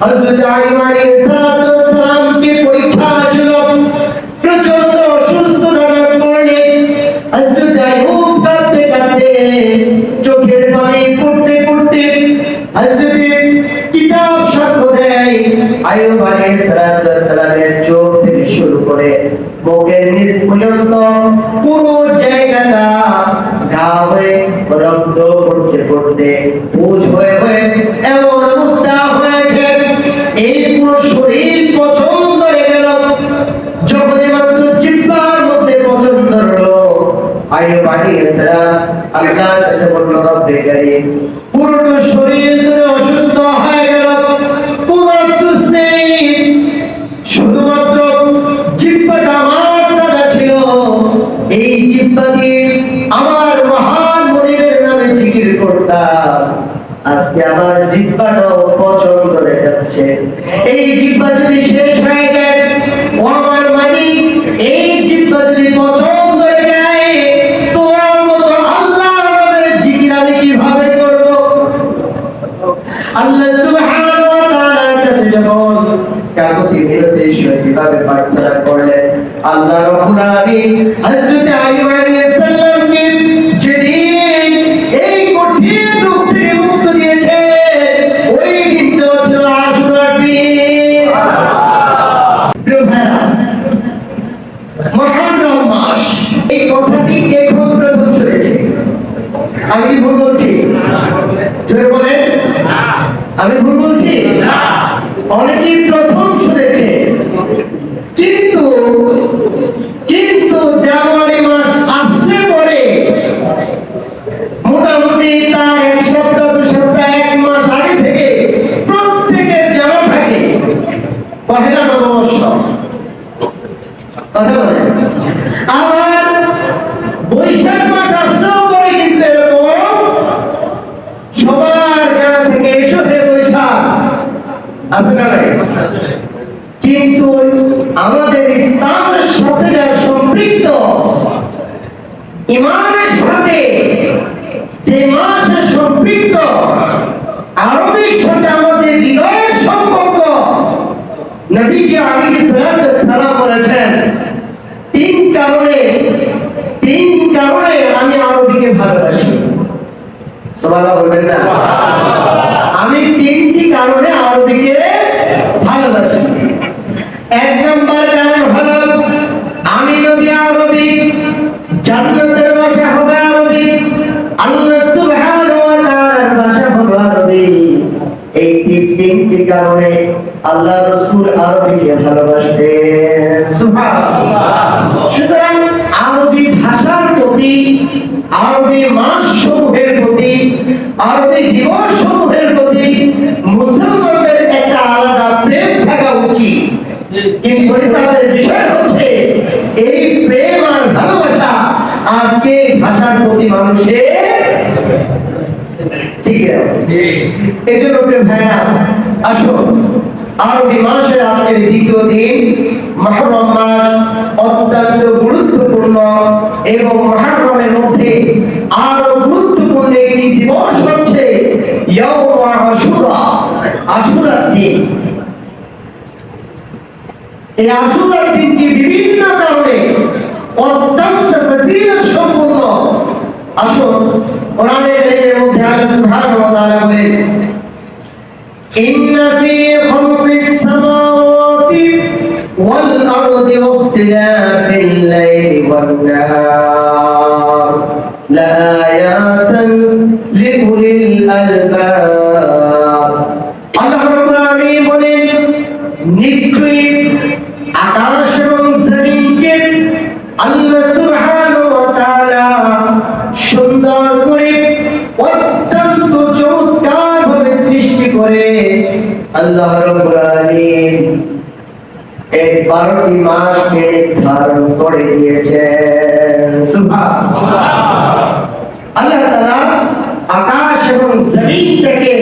হযরত আইয়ুব আলাইহিস সালামকে পরীক্ষা ছিল, প্রচন্ড অসুস্থতা করলেন। হযরত আইয়ুব কাঁদতে কাঁদতে চোখের পানি পড়তে পড়তে হযরত কিতাব সাক্ষ্য দেয় আইয়ুব আলাইহিস সালামের চোখ থেকে শুরু করে বুকের নিচ পর্যন্ত পুরো জায়গাটা ঘা হয়ে রক্ত পড়তে পড়তে বুঝ হয়ে হয়ে এমন অবস্থা হয়েছে, এই পুরো শরীর পচন ধরে গেল। যখন মাত্র জিহ্বার মধ্যে পচন ধরলো, আইয়ুব আলাইহিস সালাম আল্লাহর কাছে বলল, রব্বে কারীম, পুরো শরীর ধরে অসুস্থ হয়ে গেল, কোনো আফসোস নেই, শুধুমাত্র জিহ্বাটা আমার তাজা ছিল, এই জিহ্বা দিয়ে আমার মহান মনিবের নামে জিকির করতাম, আজকে আমার জিহ্বাটাও পচন করে যাচ্ছে। এই জিহ্বা যদি শেষ হয়ে যায়, ও আমার মালিক, এই জিহ্বা যদি পচন করে যায়, তোমার মতো আল্লাহর নামের জিকির আমি কিভাবে করব? আল্লাহ সুবহানাহু ওয়া তাআলার কাছে যখন কাকুতি মিনতি সহিভাবে প্রার্থনা করলেন, আল্লাহ রাব্বুল আলামিন হযরত আইয়ুব আলাইহিস সালামকে যেদিন এই কঠিন রূপ থেকে মুক্ত দিয়েছে, ওই দিনটা ছিল আশুরার দিন। প্রিয় ভাইরা, মুহররম মাস, এই কথাটি এখন প্রথম শুনেছি। আমি কি ভুল বলছি? জোরে বলেন, আমি ভুল বলছি? অনেকেই প্রথম শুনেছে, কিন্তু জানুয়ারি মাস আসলে পরে মোটামুটি তার এক সপ্তাহ, দু সপ্তাহ, এক মাস আগে থেকে প্রত্যেকের জানা থাকে পহেলা নববর্ষ। কথা বলেন। আবার বৈশাখ মাস আসলেও পরে কিন্তু এরকম সবার জানা থেকে এসো হে বৈশাখ, আছে না নাই? কিন্তু আমাদের ইসলামের সাথে যারা সম্পৃক্ত, ইমানের সাথে যে মাসে সম্পৃক্ত, আরবির সাথে আমাদের হৃদয়ের সম্পর্ক, নবীজি আলাইহিস সালাম বলেছেন, তিন কারণে আমি আরবিকে ভালোবাসি। সুবহানাল্লাহ বলবেন না? আমি তিনটি কারণে আরবিকে ভালোবাসি। এক নম্বর কারণ হলো, আমি নবী আরবি, জান্নাতের ভাষা হবে আরবি, আল্লাহ সুবহানাহু ওয়া তাআলার ভাষা হবে আরবি। এই তিনটি কারণে আল্লাহ রাসূল আরবিকে ভালোবাসতেন। সুবহানাল্লাহ। সুতরাং আরবি ভাষার প্রতি, আরবি মাস সমূহের প্রতি, আরবি দিবস সমূহের প্রতি মুসলমানদের একটা আলাদা প্রেম থাকা উচিত। কিন্তু পরিতাপের বিষয় হচ্ছে, এই প্রেম আর ভালোবাসা আজকে ভাষার প্রতি মানুষের ঠিক আছে। এই জন্য ভাইয়া, আসুন আরবি মাসের আজকের দ্বিতীয় দিন, মুহররম মাস অত্যন্ত গুরুত্বপূর্ণ, এবং মুহররমের মধ্যে আরো গুরুত্বপূর্ণ একটি দিবস হচ্ছে ইয়াউম আশুরা, আশুরার দিন। এই আশুরার দিনটি বিভিন্ন কারণে অত্যন্ত ফজিলত সম্পন্ন। আসুন কোরআনের কারিমের মধ্যে আল্লাহ সুবহানাহু ওয়া তাআলা বলেন, ইন্না ফি খালকিস সামাওয়াতি ওয়াল আরদি ওয়াখতিলাফিল লাইলি ওয়ান নাহার লাআয়াতান লিউলিল আলবাব। আল্লাহ রাব্বুল আলামিন বলেন, নিশ্চয়ই আকাশ এবং জমিনকে আল্লাহ সুবহানাহু ওয়া তাআলা সুন্দর করে, অত্যন্ত চমৎকার ভাবে সৃষ্টি করে আল্লাহ রাব্বুল আলামিন এই 12টি মাসকে নির্ধারণ করে দিয়েছেন। সুবহানাল্লাহ। আল্লাহ তাআলা আকাশ এবং জমিনটাকে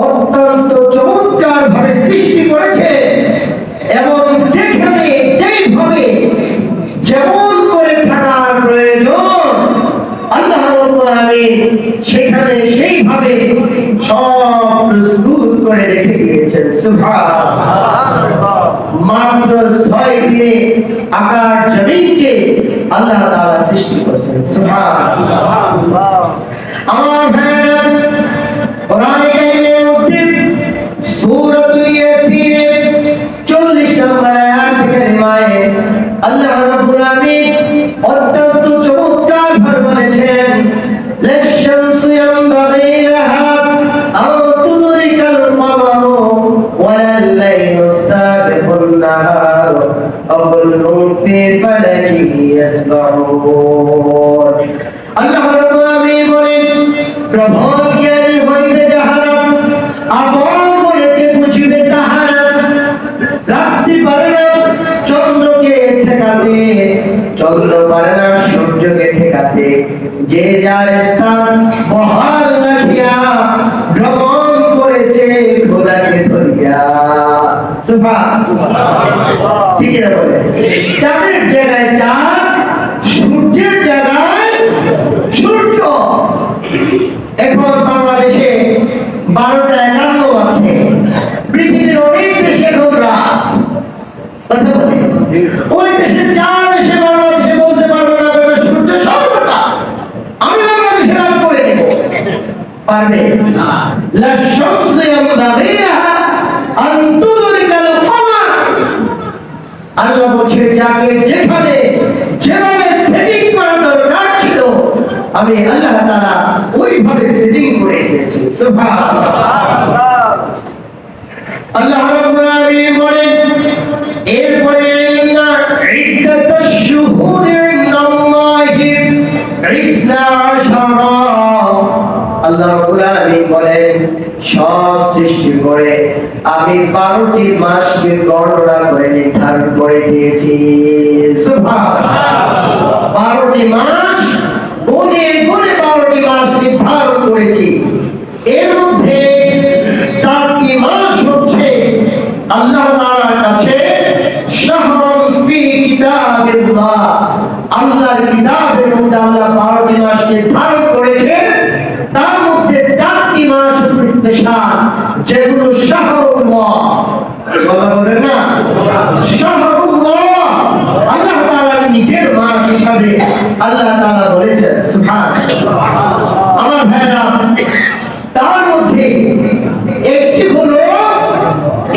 অত্যন্ত চমৎকার ভাবে সৃষ্টি করেছে, এবং যেখানে যেইভাবে যেমন করে থাকার প্রয়োজন আল্লাহ রাব্বুল আলামিন সেখানে সেইভাবে সব প্রস্তুত করে রেখে দিয়েছেন। সুবহানাল্লাহ। মাত্র 6 দিনে আকাশ জমিনকে আল্লাহ তাআলা সৃষ্টি করেছেন। সুবহানাল্লাহ। আমার ভাইরা, কোরআনে কারীমের মধ্যে সূরাতুল ইয়াসিনের 40 নম্বর আয়াত কারিমায় আল্লাহ রাব্বুল আলামিন অত্যন্ত চমৎকার ভাবে বলেছেন, লাশ-শামসু ইয়ানবাগী লাহা আন তুদরিকাল কমারু ওয়াল-লাইলু সাবিকুন নাহার ওয়া কুল্লুন ফী ফালাকিন ইয়াসবাহুন। আল্লাহ রাব্বুল আলামিন বলেন, প্রভল জ্ঞানী হইবে যাহারা, আপন বলেতে বুঝিবে তাহারা, রাত্রি পারে না চন্দ্রকে ঠেকাতে, চন্দ্র পারে না সূর্যকে ঠেকাতে, যে যার স্থান বহাল রাখিয়া ভ্রমণ করেছে খোদাকে ধরিয়া। সুবহানাল্লাহ। ঠিক আছে বলে, চাঁদের জায়গায় চাঁদ, সূর্যের জায়গায় সূর্য। এখন বাংলাদেশে 12টা 51 আছে, পৃথিবীর অনেক দেশে এখন রাত। কথা বলে, ওই দেশে চাঁদ এসে বাংলাদেশে বলতে পারবে না সূর্য সর্বটা আমি বাংলাদেশে রাত করে দেব, পারবে না। লাশ-শামসু ইয়ানবাগী লাহা আন তুদরিকাল কমার। আল্লাহ বলছে, যাকে যেখানে যেভাবে সেটিং করা দরকার ছিল আমি আল্লাহ তাআলা ওইভাবে সেটিং করে দিয়েছি। সুবহানাল্লাহ। আল্লাহ রাব্বুল আলামিন বলেন, এরপরে ইন্না ইদ্দাতাশ শুহুরি ইনদাল্লাহি 12। আল্লাহ রাব্বুল আলামিন বলেন, সব সৃষ্টি করে আমি 12টি মাসকে গণনা করে নির্ধারণ করে দিয়েছি। সুবহানাল্লাহ। 12টি মাস গুনে গুনে 12টি মাস নির্ধারণ করেছি। এর মধ্যে 4টি মাস হচ্ছে আল্লাহ তাআলার কাছে শাহরুন ফি কিতাবিল্লাহ, আল্লাহর কিতাবের মধ্যে আল্লাহ 12টি মাস নির্ধারণ করেছেন। তার মধ্যে 4টি মাস হচ্ছে স্পেশাল, যেগুলো শাহরুল্লাহ। কথা বলেন না, শাহরুল্লাহ আল্লাহ তাআলার নিজের মাস হিসাবে আল্লাহ তাআলা বলেছেন। সুবহানাল্লাহ। আমার ভাইরা, তার মধ্যে একটি হলো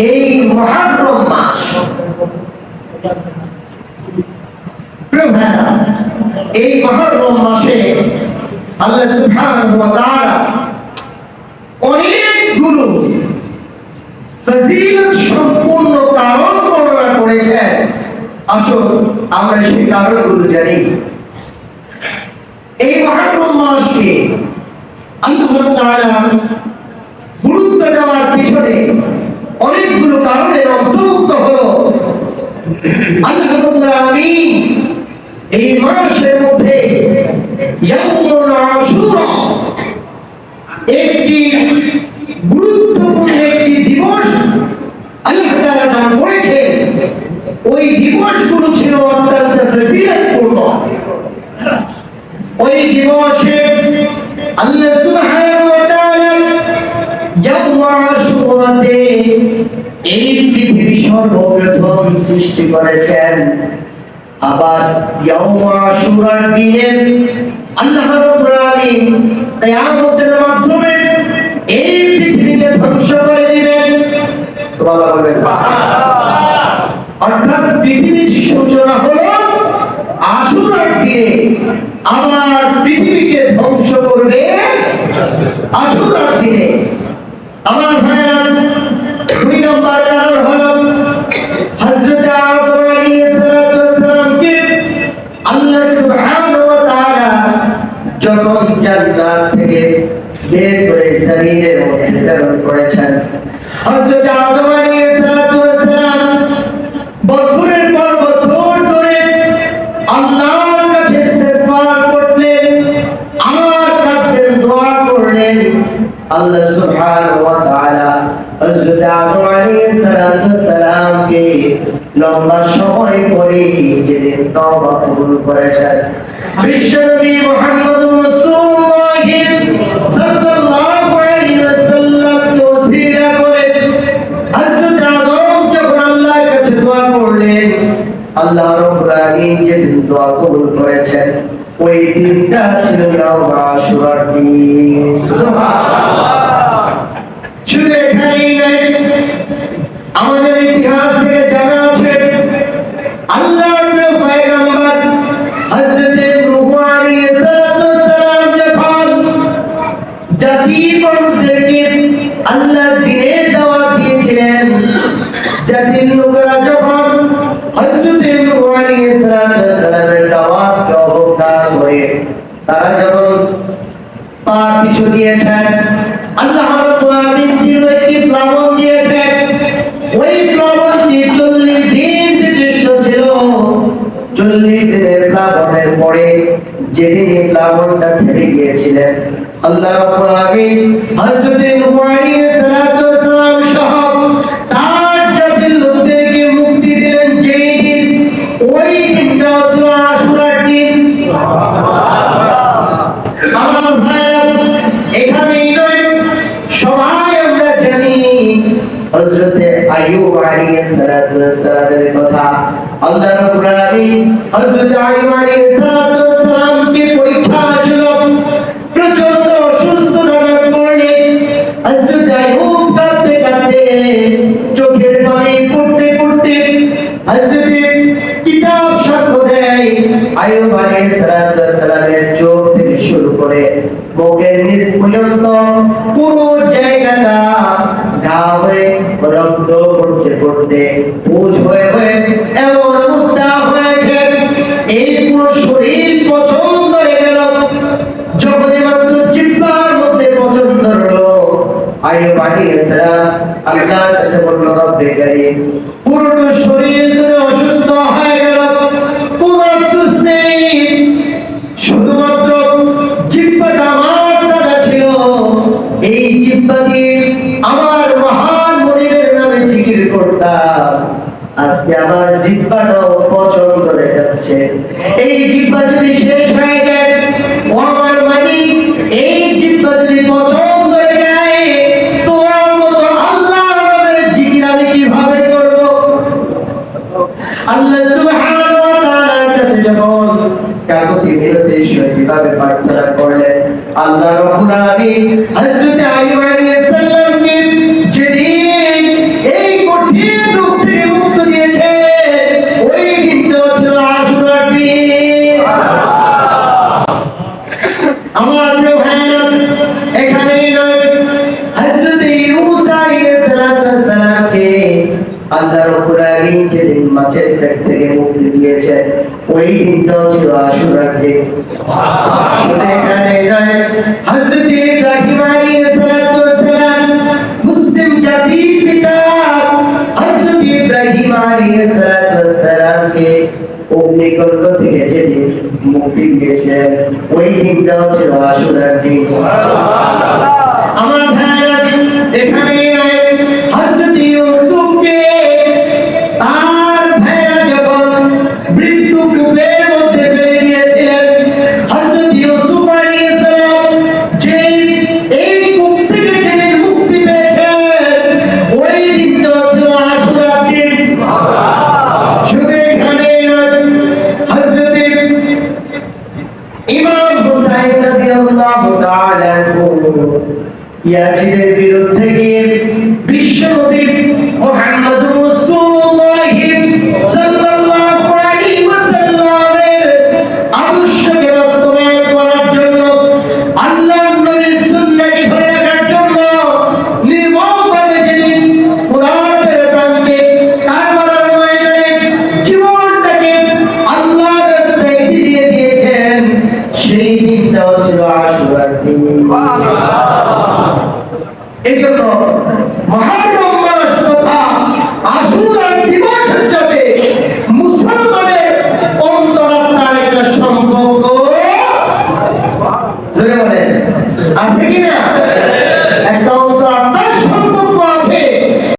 এই মুহররম মাস। প্রিয় ভাইরা, এই মুহররম মাসে আল্লাহ সুবহানাহু ওয়া তাআলা অনেকগুলো ফজিলত সম্পূর্ণ কারণ বর্ণনা করেছেন। আসুন আমরা সেই কারণগুলো জানি। এই মুহররম মাসকে আল্লাহ তাআলা গুরুত্ব দেওয়ার পিছনে অনেকগুলো কারণের অন্তর্ভুক্ত হলো আল্লাহ রাব্বুল আলামিন এই মাসের মধ্যে ইয়াউমুল আশুরা একটি গুরুত্বপূর্ণ একটি দিবস আল্লাহ তাআলা নাম করেছেন। ওই দিবসগুলো ছিল অত্যন্ত ফজিলতপূর্ণ। ওই দিবসে আল্লাহ সুবহানাহু ওয়া তাআলা ইয়াউম আশুরাতে এই পৃথিবী সর্বপ্রথম সৃষ্টি করেছেন। আবার ইয়াউম আশুরার দিনে আল্লাহ রাব্বুল আলামিন কিয়ামতের মাধ্যমে এই পৃথিবীকে ধ্বংস করে দিবেন। সুবহানাল্লাহ। অর্থাৎ পৃথিবীর সূচনা হলো আশুরার দিনে, আমার পৃথিবীকে ধ্বংস করবে আশুরার দিনে। আমার ভাইরা, 2 নম্বর কারণ হলো হযরত আদম আলাইহিস সালামকে আল্লাহ সুবহানাহু ওয়া তাআলা যখন জান্নাত থেকে বের করে জমিনের মধ্যে প্রেরণ করেছেন। হযরত আদম আলাইহিস সালাম বছরের পর বছর ধরে আল্লাহর কাছে ইস্তেগফার করলেন, আমার কাছে দোয়া করলেন। আল্লাহ সুবহানাহু ওয়া তাআলা হযরত আদম আলাইহিস সালামকে লম্বা সময় পরে নিজের তওবা কবুল করেছেন। বিশ্বনবী মুহাম্মদুর রাসূলুল্লাহ সাল্লাল্লাহু আলাইহি ওয়াসাল্লামকে ওসিলা করে হযরত আল্লাহ রাব্বুল আলামিন যে দোয়া কবুল করেছেন ওই দিনটা ছিল ইয়াউম আশুরার দিন। সুবহানাল্লাহ। শুধু এখানেই নয়, আমাদের ইতিহাস থেকে জানা আছে আল্লাহর পয়গম্বর হযরত নূহ আলাইহিস সালাম যখন জাতিগণদেরকে আল্লাহর দ্বীনের দাওয়াত দিয়েছিলেন, জাতির লোকেরা যখন হযরত নূহ আলাইহিস সালামের দাওয়াতকে অবজ্ঞা করে তারা যখন পা পিছু দিয়েছেন, আল্লাহ রাব্বুল আলামিন একটি প্লাবন দিয়েছেন। ওই প্লাবনটি 40 দিন বিশিষ্ট ছিল। 40 দিনের প্লাবনের পরে যেদিন এই প্লাবনটা থেমে গিয়েছিলেন, আল্লাহ রাব্বুল আলামিন হযরত নূহ আলাইহিস সালাম সহ তার জাতির লোকদেরকে মুক্তি দিলেন যেই দিন, ওই দিনটা ছিল আশুরার দিন। আমার ভাইরা, এখানেই নয়, সবাই আমরা জানি হযরত আইয়ুব আলাইহিস সালামের কথা। আল্লাহ রাব্বুল আলামিন হযরত আইয়ুব আলাইহিস সালামকে পরীক্ষা ছিল, প্রচন্ড অসুস্থতা দান করলেন। হযরত আইয়ুব কাঁদতে কাঁদতে, চোখের পানি পড়তে পড়তে হযরত কিতাব সাক্ষ্য দেয় আইয়ুব আলাইহিস সালামের চোখ থেকে শুরু করে বুকের নিচ পর্যন্ত পুরো জায়গাটা ঘা হয়ে রক্ত পড়তে পড়তে পুজ হয়ে হয়ে এমন অবস্থা হয়েছে, এই পুরো শরীর পছন্দ হয়ে গেল। যখন মাত্র জিহ্বার মধ্যে পছন্দ হলো, আইয়ুব আলাইহিস সালাম আল্লাহর কাছে বলল, রব্বে কারীম, পুরো শরীর ধরে অসুস্থ হয়ে গেল, কোনো আফসোস নেই, শুধুমাত্র জিহ্বাটা আমার দাদা ছিল, এই জিহ্বা দিয়ে আমার মহান মনিবের নামে জিকির করতাম, আজকে আমার জিহ্বাটাও পছন্দ হয়ে যাচ্ছে। এই জিহ্বা যদি শেষ হয়ে যায়, ও আমার মালিক, এই জিহ্বা যদি পছন্দ হয়ে যায়, তোমার মতো আল্লাহর নামের জিকির আমি কিভাবে করব? আল্লাহ সুবহানাহু ওয়া তাআলার কাছে যখন কাকুতি মিনতি সহিভাবে প্রার্থনা করলেন, আল্লাহ রাব্বুল আলামিন হযরত আইয়ুব আলাইহিস সালামকে যেদিন এই কঠিন রূপ থেকে মুক্তি দিয়েছে, ওই দিনটা ছিল আশুরার দিন। আমার প্রিয় ভাইরা, এখানেই নয়, হযরত ইউনূস আলাইহিস সালামকে আল্লাহ রাব্বুল আলামিন যেদিন মাছের পেট থেকে মুক্তি দিয়েছে, ওই দিনটাও ছিল আশুরার দিন। শুধু এখানেই নয়, হযরত ইব্রাহিম আলাইহিস সালাম, মুসলিম জাতির পিতা হযরত ইব্রাহিম আলাইহিস সালামকে অগ্নিকুণ্ড থেকে যেদিন মুক্তি দিয়েছেন, ওই দিনটাও ছিল আশুরার দিন। আমার ভাইরা, এখানেই নয়, হযরত ইউসুফকে তার ভাইরা যখন মৃত্যু কূপের মধ্যে ফেলে দিয়েছিলেন, হযরত ইউসুফ আলাইহিস সালাম যে এই কূপ থেকে যেদিন মুক্তি পেয়েছেন, ওই দিনটাও ছিল আশুরার দিন। শুধু এখানেই নয়, হযরত ইমাম হুসাইন রাদিয়াল্লাহু তাআলা ইয়াজিদের বিরুদ্ধে গিয়ে বিশ্বনবী মুহাম্মদুর রাসূলুল্লাহ সাল্লাল্লাহু আলাইহি ওয়াসাল্লামের আদর্শকে বাস্তবায়ন করার জন্য, আল্লাহর নবীর সুন্নাহকে ধরে রাখার জন্য নির্মমভাবে যেদিন ফুরাতের প্রান্তে কারবালার ময়দানে জীবনটাকে আল্লাহর রাস্তায় দিয়ে দিয়েছেন, সেই দিনটাও ছিল আশুরার দিন। এই জন্য মহারম মাস তথা আশুরার দিবসের জন্য